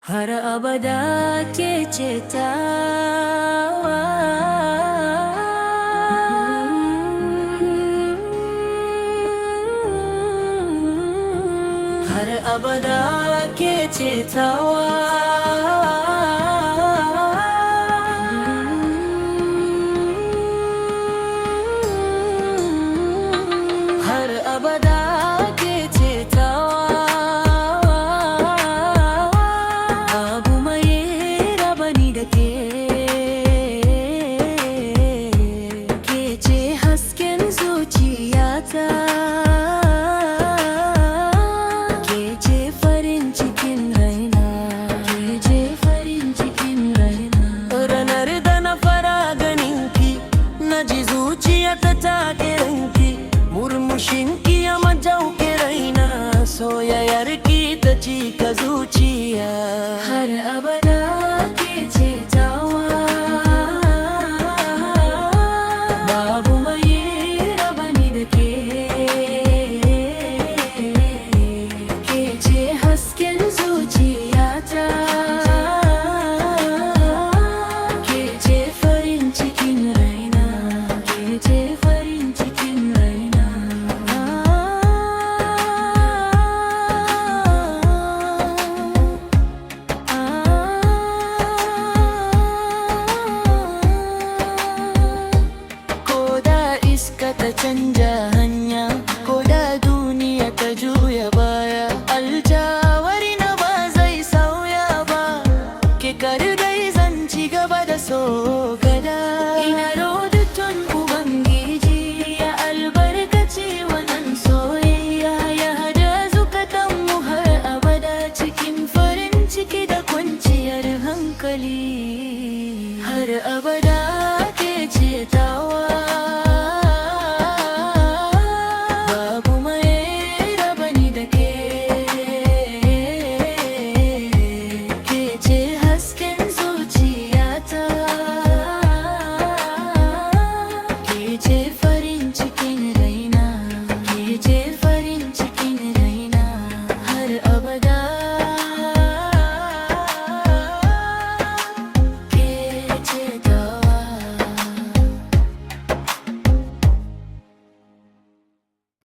har abada ke ce tawa. Har abada ke ce tawa. Har abada ke ce tawa. Babu mai raba ni da ke. Ke ce hasken zuciyata. Ke ce farin cikin raina. Ke ce farin cikin raina. Ranar da na fara ganinki, na ji zuciyata ta kiranki. Murmushinki ya majauke raina, soyayyarki ta cika zuciya. Har abada ke ce tawa. Babu mai raba ni da ke. Ke ce hasken zuciyata. Ke ce farin cikin raina. Ke ce farin cikin raina. Iska ta canja hanya, ko da duniya ta juya baya, aljawari na ba zai sauya ba. Ke dai zan ci gaba da so gada. Ina rodutun Ubangiji ya albarkaci wannan soyayya, ya hada zukatanmu har abada cikin farin ciki da kwanciyar hankali. Har abada